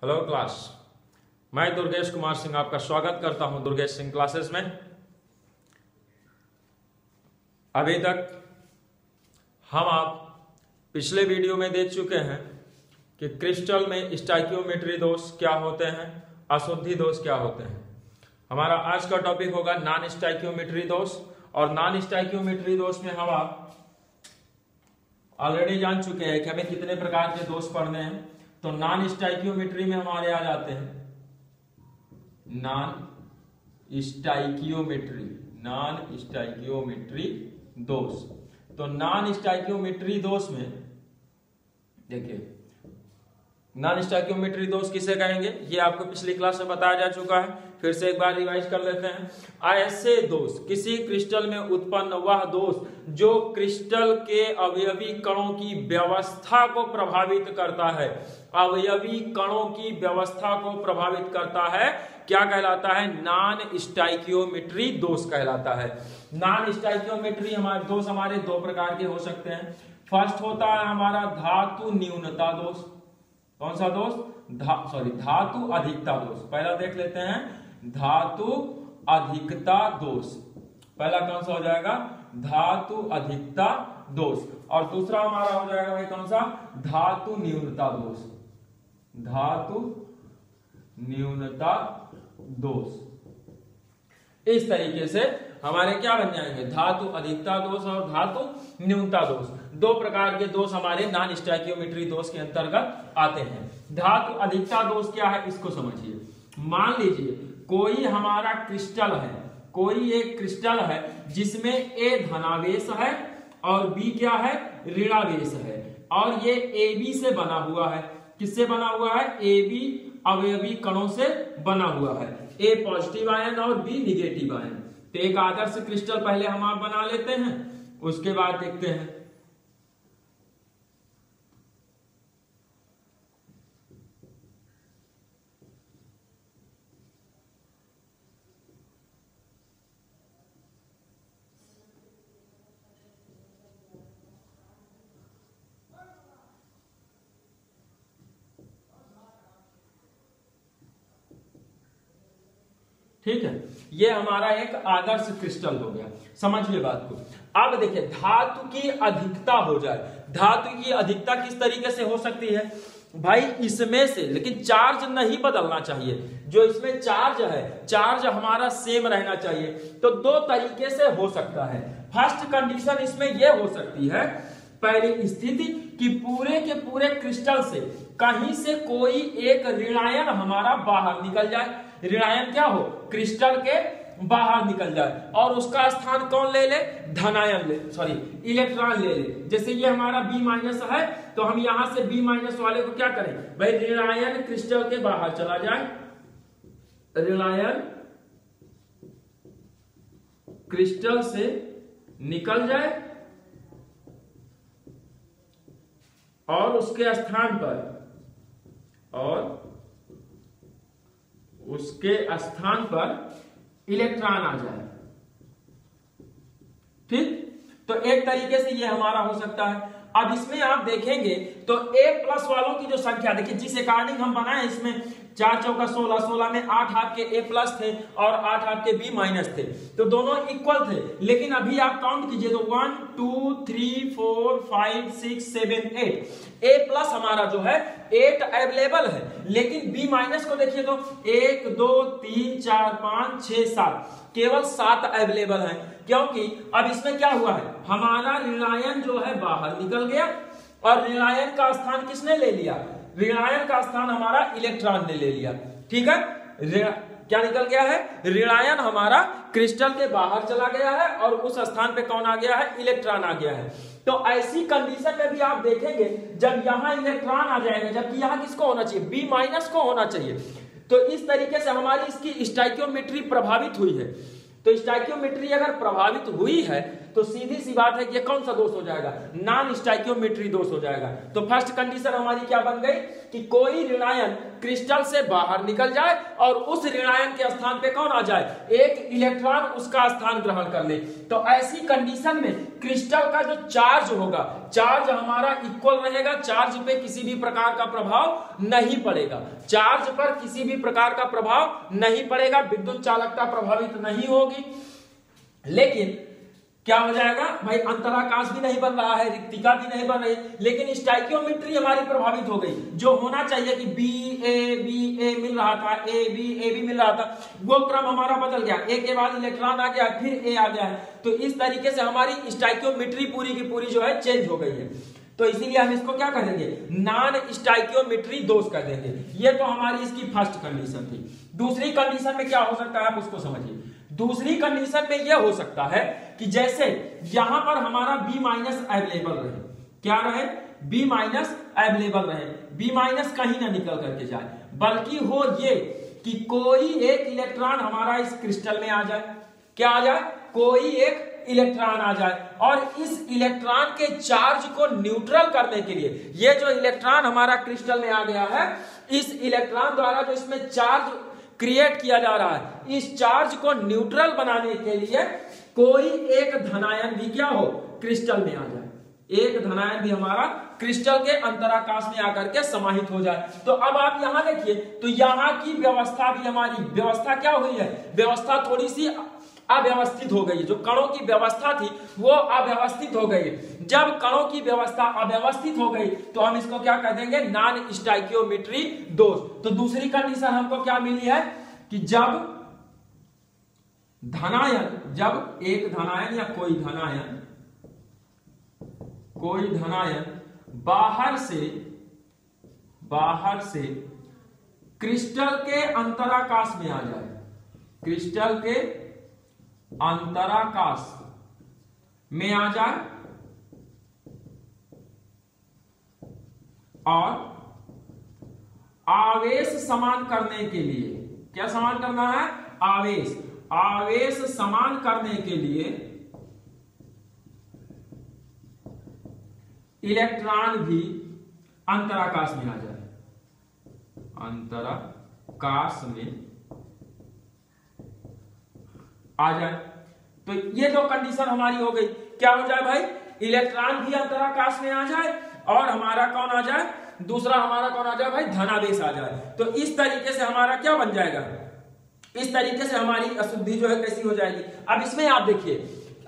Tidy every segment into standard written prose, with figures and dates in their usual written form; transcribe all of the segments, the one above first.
Hello class, मैं दुर्गेश कुमार सिंह आपका स्वागत करता हूं दुर्गेश सिंह क्लासेस में। अभी तक हम आप पिछले वीडियो में देख चुके हैं कि क्रिस्टल में स्टाइकियोमेट्री दोष क्या होते हैं, अशुद्धि दोष क्या होते हैं। हमारा आज का टॉपिक होगा नॉन स्टाइकियोमेट्री दोष। और नॉन स्टाइकियोमेट्री दोष में हम आप ऑलरेडी जान चुके हैं कि हमें कितने प्रकार के दोष पढ़ने हैं। तो नॉन स्टाइकियोमेट्री में हमारे आ जाते हैं नॉन स्टाइकियोमेट्री दोष। तो नॉन स्टाइकियोमेट्री दोष में देखिए, नॉन स्टाइकियोमेट्री दोष किसे कहेंगे ये आपको पिछली क्लास में बताया जा चुका है। फिर से एक बार रिवाइज कर लेते हैं। ऐसे दोष, किसी क्रिस्टल में उत्पन्न वह दोष जो क्रिस्टल के अवयवी कणों की व्यवस्था को प्रभावित करता है, अवयवी कणों की व्यवस्था को प्रभावित करता है, क्या कहलाता है? नॉन स्टाइकियोमेट्री दोष कहलाता है। नॉन स्टाइकियोमेट्री हमारे दोष हमारे दो प्रकार के हो सकते हैं। फर्स्ट होता है हमारा धातु न्यूनता दोष। कौन सा दोष? धातु अधिकता दोष। पहला देख लेते हैं धातु अधिकता दोष। पहला कौन सा हो जाएगा? धातु अधिकता दोष। और दूसरा हमारा हो जाएगा भाई कौन सा? धातु न्यूनता दोष। धातु न्यूनता दोष। इस तरीके से हमारे क्या बन जाएंगे? धातु अधिकता दोष और धातु न्यूनता दोष। दो प्रकार के दोष हमारे नॉन स्टाइकियोमेट्री दोष के अंतर्गत आते हैं। धातु अधिकता दोष क्या है इसको समझिए। मान लीजिए कोई हमारा क्रिस्टल है, कोई एक क्रिस्टल है जिसमें ए धनावेश है और बी क्या है? ऋणावेश है। और ये ए बी से बना हुआ है। किससे बना हुआ है? ए बी अवयवी कणों से बना हुआ है। ए पॉजिटिव आयन और बी निगेटिव आयन। तो एक आदर्श क्रिस्टल पहले हम आप बना लेते हैं, उसके बाद देखते हैं। ठीक है, ये हमारा एक आदर्श क्रिस्टल हो गया। समझिए बात को। अब देखिए धातु की अधिकता हो जाए। धातु की अधिकता किस तरीके से हो सकती है भाई? इसमें से, लेकिन चार्ज नहीं बदलना चाहिए। जो इसमें चार्ज है, चार्ज हमारा सेम रहना चाहिए। तो दो तरीके से हो सकता है। फर्स्ट कंडीशन इसमें यह हो सकती है, पहली स्थिति कि पूरे के पूरे क्रिस्टल से कहीं से कोई एक ऋणायन हमारा बाहर निकल जाए। ऋणायन क्या हो? क्रिस्टल के बाहर निकल जाए और उसका स्थान कौन ले ले? धनायन ले, सॉरी इलेक्ट्रॉन ले ले। जैसे ये हमारा बी माइनस है तो हम यहां से बी माइनस वाले को क्या करें भाई? ऋणायन क्रिस्टल के बाहर चला जाए, ऋणायन क्रिस्टल से निकल जाए और उसके स्थान पर इलेक्ट्रॉन आ जाए। ठीक, तो एक तरीके से ये हमारा हो सकता है। अब इसमें आप देखेंगे तो ए प्लस वालों की जो संख्या देखिए, जिस अकॉर्डिंग हम बनाए, इसमें 4 चौका 16, 16 में 8 आपके ए प्लस थे और 8 आपके बी माइनस थे। तो दोनों इक्वल थे। लेकिन अभी आप काउंट कीजिए तो 1 2 3 4 5 6 7 8। ए प्लस हमारा जो है 8 अवेलेबल है, लेकिन बी माइनस को देखिए तो 1 2 3 4 5 6 7, केवल 7 अवेलेबल है। क्योंकि अब इसमें क्या हुआ है? हमारा ऋणायन जो है बाहर निकल गया और ऋणायन का स्थान किसने ले लिया? ऋणायन का स्थान हमारा इलेक्ट्रॉन ने ले लिया। ठीक है, क्या निकल गया है? ऋणायन हमारा क्रिस्टल के बाहर चला गया है और उस स्थान पे कौन आ गया है? इलेक्ट्रॉन आ गया है। तो ऐसी कंडीशन में भी आप देखेंगे जब यहां इलेक्ट्रॉन आ जाएगा, जबकि यहां किसको होना चाहिए? बी माइनस को होना चाहिए। तो इस तरीके से हमारी इसकी स्टाइकियोमेट्री प्रभावित हुई है। तो स्टाइकियोमेट्री अगर प्रभावित हुई है तो सीधी सी बात है कि ये कौन सा दोष हो जाएगा? नॉन स्टाइकियोमेट्री दोष हो जाएगा। तो फर्स्ट कंडीशन हमारी क्या बन गई कि कोई ऋणायन क्रिस्टल से बाहर निकल जाए और उस ऋणायन के स्थान पे कौन आ जाए, एक इलेक्ट्रॉन उसका स्थान ग्रहण कर ले। तो ऐसी कंडीशन में क्रिस्टल का जो चार्ज होगा, चार्ज हमारा इक्वल रहेगा, चार्ज पे किसी भी प्रकार का प्रभाव नहीं पड़ेगा, चार्ज पर किसी भी प्रकार का प्रभाव नहीं पड़ेगा, विद्युत चालकता प्रभावित नहीं होगी। लेकिन क्या हो जाएगा भाई, अंतराकाश भी नहीं बन रहा है, रिक्तिका भी नहीं बन रही, लेकिन स्टाइकियोमेट्री हमारी प्रभावित हो गई। जो होना चाहिए कि बी ए मिल रहा था, ए बी मिल रहा था, वो क्रम हमारा बदल गया, ए के बाद इलेक्ट्रॉन आ गया, फिर ए आ गया है। तो इस तरीके से हमारी स्टाइकियोमेट्री पूरी की पूरी जो है चेंज हो गई है। तो इसीलिए हम इसको क्या कह देंगे, नॉन स्टाइकियोमेट्री दोष कह देंगे। ये तो हमारी इसकी फर्स्ट कंडीशन थी। दूसरी कंडीशन में क्या हो सकता है, आप उसको समझिए। दूसरी कंडीशन में यह हो सकता है कि जैसे यहां पर हमारा बी माइनस अवेलेबल रहे, क्या रहे, बी माइनस अवेलेबल रहे, बी माइनस कहीं ना निकल करके जाए, बल्कि हो ये कि कोई एक इलेक्ट्रॉन हमारा इस क्रिस्टल में आ जाए, क्या आ जाए, कोई एक इलेक्ट्रॉन आ जाए, और इस इलेक्ट्रॉन के चार्ज को न्यूट्रल करने के लिए, ये जो इलेक्ट्रॉन हमारा क्रिस्टल में आ गया है, इस इलेक्ट्रॉन द्वारा जो इसमें चार्ज क्रिएट किया जा रहा है, इस चार्ज को न्यूट्रल बनाने के लिए कोई एक धनायन भी क्या हो, क्रिस्टल में आ जाए, एक धनायन भी हमारा क्रिस्टल के अंतराकाश में आकर के समाहित हो जाए। तो अब आप यहां देखिए, तो यहां की व्यवस्था भी हमारी व्यवस्था क्या हुई है, व्यवस्था थोड़ी सी अव्यवस्थित हो गई। जो कणों की व्यवस्था थी वो अव्यवस्थित हो गई। जब कणों की व्यवस्था अव्यवस्थित हो गई तो हम इसको क्या कह देंगे, नॉन स्टाइकियोमेट्री दोष। तो दूसरी कंडीशन हमको क्या मिली है कि जब धनायन, जब एक धनायन या कोई धनायन बाहर से क्रिस्टल के अंतराकाश में आ जाए, क्रिस्टल के अंतराकाश में आ जाए और आवेश समान करने के लिए, क्या समान करना है, आवेश समान करने के लिए इलेक्ट्रॉन भी अंतराकाश में आ जाए, अंतराकाश में आ जाए। तो ये दो कंडीशन हमारी हो गई। क्या हो जाए भाई, इलेक्ट्रॉन भी अंतराकाश में आ जाए और हमारा कौन आ जाए, दूसरा हमारा कौन आ जाए भाई, धनावेश आ जाए। तो इस तरीके से हमारा क्या बन जाएगा, इस तरीके से हमारी अशुद्धि जो है कैसी हो जाएगी। अब इसमें आप देखिए,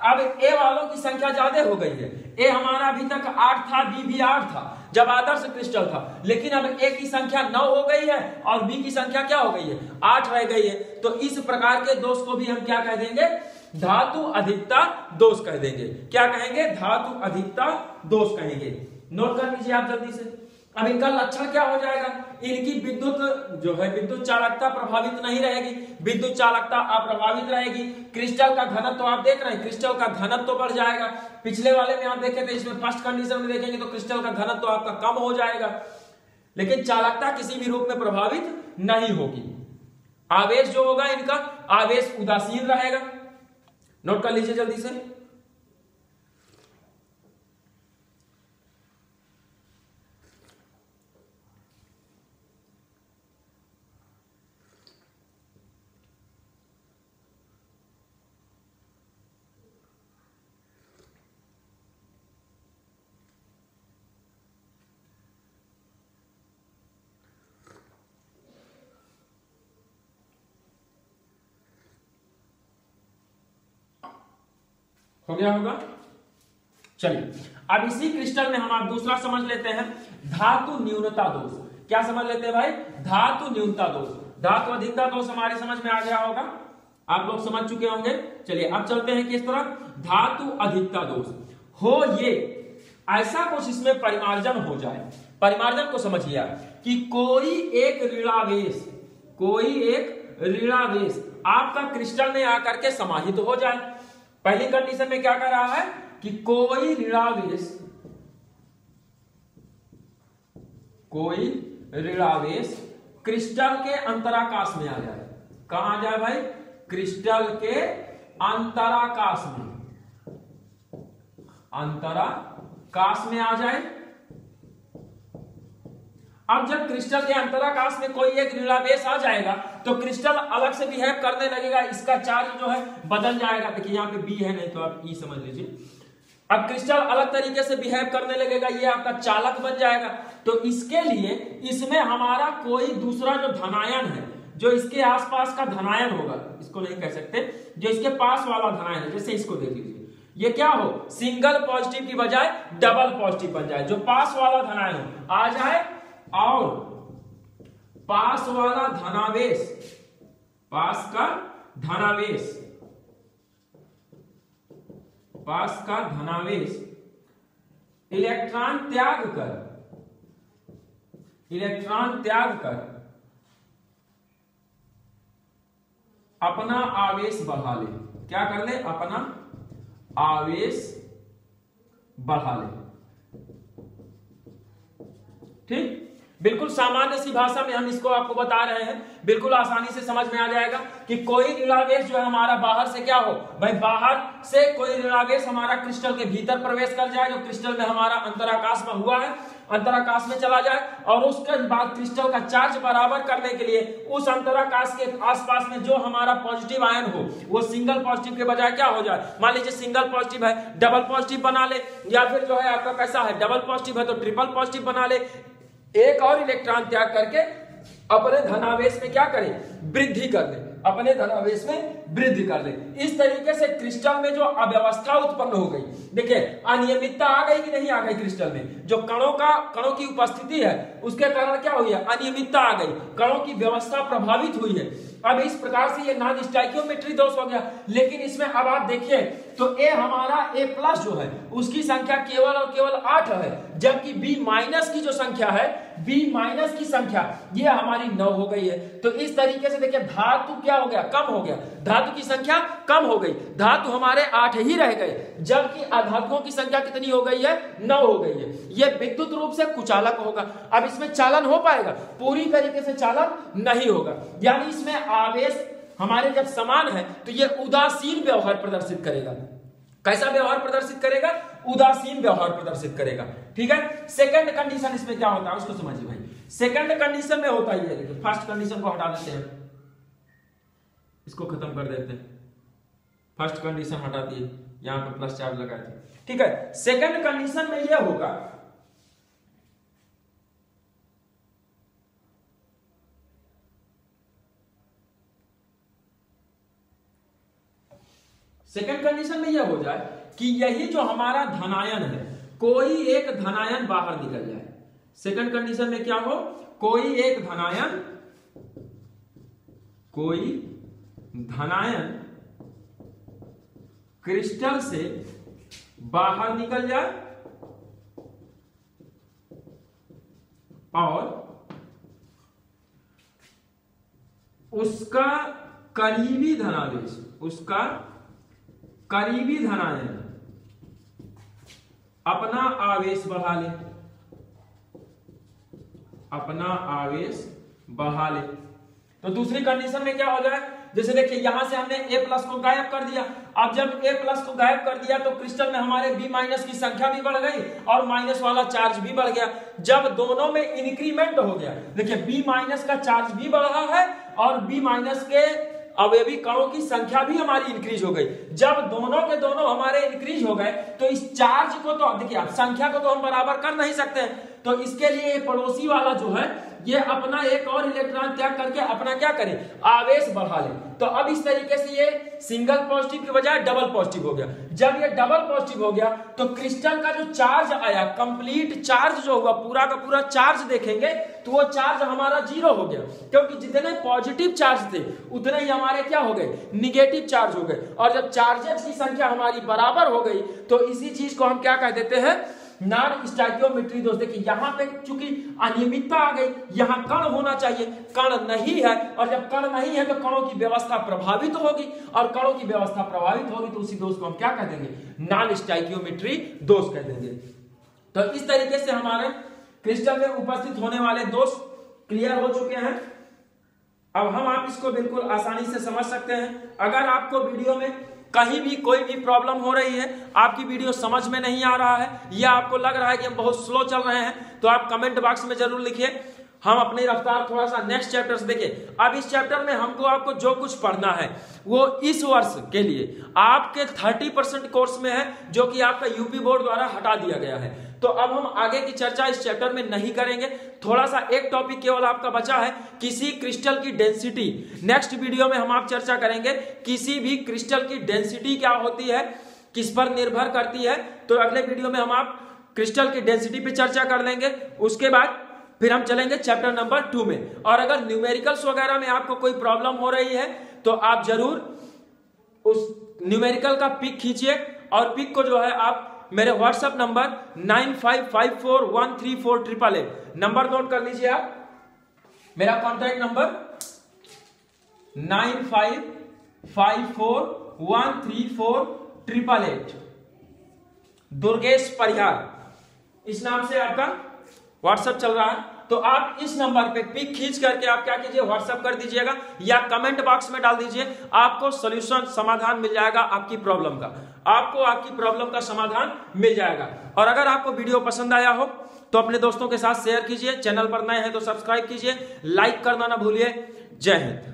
अब ए वालों की संख्या ज्यादा हो गई है। ए हमारा अभी तक 8 था, बी भी 8 था जब आदर्श क्रिस्टल था, लेकिन अब ए की संख्या 9 हो गई है और बी की संख्या क्या हो गई है, 8 रह गई है। तो इस प्रकार के दोष को भी हम क्या कह देंगे, धातु अधिकता दोष कह देंगे। क्या कहेंगे, धातु अधिकता दोष कहेंगे। नोट कर लीजिए आप जल्दी से। अब इनका लक्षण क्या हो जाएगा, इनकी विद्युत जो है विद्युत चालकता प्रभावित नहीं रहेगी, विद्युत चालकता अप्रभावित रहेगी। क्रिस्टल का घनत्व तो आप देख रहे हैं, क्रिस्टल का घनत्व तो बढ़ जाएगा। पिछले वाले में आप देखे थे, इसमें फर्स्ट कंडीशन में देखेंगे तो क्रिस्टल का घनत्व तो आपका कम हो जाएगा, लेकिन चालकता किसी भी रूप में प्रभावित नहीं होगी। आवेश जो होगा इनका, आवेश उदासीन रहेगा। नोट कर लीजिए जल्दी से। हो गया होगा। चलिए अब इसी क्रिस्टल में हम आप दूसरा समझ लेते हैं, धातु न्यूनता दोष। क्या समझ लेते हैं भाई, धातु न्यूनता दोष। धातु अधिकता दोष हमारे समझ में आ गया होगा, आप लोग समझ चुके होंगे। चलिए अब चलते हैं किस तरह, धातु अधिकता दोष हो ये ऐसा कुछ इसमें परिमार्जन हो जाए। परिमार्जन को समझिए कि कोई एक ऋणावेश आपका क्रिस्टल में आकर के समाहित हो जाए। पहली कंडीशन में क्या कर रहा है कि कोई ऋणावेश क्रिस्टल के अंतराकाश में आ जाए। कहां आ जाए भाई, क्रिस्टल के अंतराकाश में आ जाए अब जब क्रिस्टल के अंतराकाश में कोई एक ऋणावेश आ जाएगा तो क्रिस्टल अलग से बिहेव करने लगेगा, इसका चार्ज जो है बदल जाएगा। देखिए यहाँ पे बी है, नहीं तो आप ई समझ लीजिए। अब क्रिस्टल अलग तरीके से बिहेव करने लगेगा, ये आपका चालक बन जाएगा। तो इसके लिए इसमें हमारा कोई दूसरा जो धनायन है, जो इसके आसपास का धनायन होगा, इसको नहीं कह सकते, जो इसके पास वाला धनायन है, जैसे इसको देख लीजिए, ये क्या हो, सिंगल पॉजिटिव की बजाय डबल पॉजिटिव बन जाए। जो पास वाला धनायन हो आ जाए और पास वाला धनावेश, पास का धनावेश, पास का धनावेश इलेक्ट्रॉन त्याग कर, इलेक्ट्रॉन त्याग कर अपना आवेश बढ़ा ले। क्या कर ले, अपना आवेश बढ़ा ले। ठीक, बिल्कुल सामान्य सी भाषा में हम इसको आपको बता रहे हैं, बिल्कुल आसानी से समझ में आ जाएगा कि कोई ऋणावेश जो है हमारा बाहर से क्या हो भाई, बाहर से कोई ऋणावेश हमारा क्रिस्टल के भीतर प्रवेश कर जाए, जो क्रिस्टल में हमारा अंतराकाश में हुआ है, अंतराकाश में चला जाए, और उसके बाद क्रिस्टल का चार्ज बराबर करने के लिए उस अंतराकाश के आसपास में जो हमारा पॉजिटिव आयन हो वो सिंगल पॉजिटिव के बजाय क्या हो जाए, मान लीजिए सिंगल पॉजिटिव है डबल पॉजिटिव बना ले, या फिर जो है आपका कैसा है डबल पॉजिटिव है तो ट्रिपल पॉजिटिव बना ले। एक और इलेक्ट्रॉन त्याग करके अपने धनावेश में क्या करे, वृद्धि कर ले, अपने धनावेश में वृद्धि कर ले। इस तरीके से क्रिस्टल में जो अव्यवस्था उत्पन्न हो गई, देखिए अनियमितता आ गई कि नहीं आ गई, क्रिस्टल में जो कणों की उपस्थिति है उसके कारण क्या हुई है, अनियमितता आ गई, कणों की व्यवस्था प्रभावित हुई है। अब इस प्रकार से ये नॉन स्टाइकियोमेट्री दोष हो गया। लेकिन इसमें अब आप देखिए तो ए हमारा ए प्लस जो है उसकी संख्या केवल और केवल 8 है, जबकि बी माइनस की जो संख्या है, बी माइनस की संख्या ये हमारी 9 हो गई है। तो इस तरीके से देखिए धातु क्या हो गया, कम हो गया, धातु की संख्या कम हो गई, धातु हमारे 8 ही रह गए, जबकि अधातुओं की संख्या कितनी हो गई है, 9 हो गई है। यह विद्युत रूप से कुचालक होगा। अब इसमें चालन हो पाएगा, पूरी तरीके से चालन नहीं होगा, यानी इसमें आवेश हमारे जब समान है तो यह उदासीन व्यवहार प्रदर्शित करेगा। कैसा व्यवहार प्रदर्शित करेगा, उदासीन व्यवहार प्रदर्शित करेगा। ठीक है, सेकंड कंडीशन इसमें क्या होता है उसको समझिए भाई। सेकंड कंडीशन में होता ही है, देखिए फर्स्ट कंडीशन को हटा देते हैं, इसको खत्म कर देते हैं, फर्स्ट कंडीशन हटा दिए, यहां पर प्लस चार्ज लगाए थे। ठीक है, सेकंड कंडीशन में यह होगा सेकंड कंडीशन में यह हो जाए कि यही जो हमारा धनायन है, कोई एक धनायन बाहर निकल जाए। सेकंड कंडीशन में क्या हो, कोई एक धनायन, कोई धनायन क्रिस्टल से बाहर निकल जाए और उसका करीबी धनावेश, उसका करीबी धनायन अपना आवेश बढ़ा ले, अपना आवेश बढ़ा ले। तो दूसरी कंडीशन में क्या हो जाए, जैसे देखिए यहां से हमने A प्लस को गायब कर दिया। अब जब A प्लस को गायब कर दिया तो क्रिस्टल में हमारे B माइनस की संख्या भी बढ़ गई और माइनस वाला चार्ज भी बढ़ गया। जब दोनों में इंक्रीमेंट हो गया, देखिए B माइनस का चार्ज भी बढ़ा है और B माइनस के अवयवी कणों की संख्या भी हमारी इंक्रीज हो गई। जब दोनों के दोनों हमारे इंक्रीज हो गए तो इस चार्ज को तो देखिए आप संख्या को तो हम बराबर कर नहीं सकते हैं, तो इसके लिए पड़ोसी वाला जो है ये अपना एक और इलेक्ट्रॉन त्याग करके अपना क्या करे, आवेश बढ़ा ले। तो अब इस तरीके से ये सिंगल पॉजिटिव के बजाय डबल पॉजिटिव हो गया। जब ये डबल पॉजिटिव हो गया तो क्रिस्टल का जो चार्ज आया, कंप्लीट चार्ज जो हुआ, पूरा का पूरा चार्ज देखेंगे तो वो चार्ज हमारा 0 हो गया, क्योंकि जितने पॉजिटिव चार्ज थे उतने ही हमारे क्या हो गए, निगेटिव चार्ज हो गए। और जब चार्जेस की संख्या हमारी बराबर हो गई तो इसी चीज को हम क्या कह देते हैं, नॉन स्टाइकियोमेट्री दोष। देखिए यहां पे चूंकि अनियमितता आ गई, यहां कण होना चाहिए, कण नहीं है, और जब कण नहीं है तो कणों की व्यवस्था प्रभावित होगी, और कणों की व्यवस्था प्रभावित होगी तो उसी दोष को हम क्या कह देंगे, नॉन स्टाइकियोमेट्री दोष कह देंगे। तो इस तरीके से हमारे क्रिस्टल में उपस्थित होने वाले दोष क्लियर हो चुके हैं। अब हम आप इसको बिल्कुल आसानी से समझ सकते हैं। अगर आपको वीडियो में कहीं भी कोई भी प्रॉब्लम हो रही है, आपकी वीडियो समझ में नहीं आ रहा है, या आपको लग रहा है कि हम बहुत स्लो चल रहे हैं, तो आप कमेंट बॉक्स में जरूर लिखिए। हम अपनी रफ्तार थोड़ा सा नेक्स्ट चैप्टर से देखें। अब इस चैप्टर में हमको आपको जो कुछ पढ़ना है वो इस वर्ष के लिए आपके 30% कोर्स में है, जो कि आपका यूपी बोर्ड द्वारा हटा दिया गया है। तो अब हम आगे की चर्चा इस चैप्टर में नहीं करेंगे। थोड़ा सा एक टॉपिक केवल आपका बचा है, किसी क्रिस्टल की डेंसिटी। नेक्स्ट वीडियो में हम आप चर्चा करेंगे किसी भी क्रिस्टल की डेंसिटी क्या होती है, किस पर निर्भर करती है। तो अगले वीडियो में हम आप क्रिस्टल की डेंसिटी पे चर्चा कर लेंगे। उसके बाद फिर हम चलेंगे चैप्टर नंबर 2 में। और अगर न्यूमेरिकल्स वगैरह में आपको कोई प्रॉब्लम हो रही है तो आप जरूर उस न्यूमेरिकल का पिक खींचिए, और पिक को जो है आप मेरे व्हाट्सएप नंबर 9554134888 नंबर नोट कर लीजिए आप। मेरा कॉन्टैक्ट नंबर 9554134888 दुर्गेश परिहार, इस नाम से आपका व्हाट्सएप चल रहा है। तो आप इस नंबर पे पिक खींच करके आप क्या कीजिए, व्हाट्सएप कर दीजिएगा या कमेंट बॉक्स में डाल दीजिए। आपको सॉल्यूशन समाधान मिल जाएगा आपकी प्रॉब्लम का, आपको आपकी प्रॉब्लम का समाधान मिल जाएगा। और अगर आपको वीडियो पसंद आया हो तो अपने दोस्तों के साथ शेयर कीजिए, चैनल पर नए हैं तो सब्सक्राइब कीजिए, लाइक करना ना भूलिए। जय हिंद।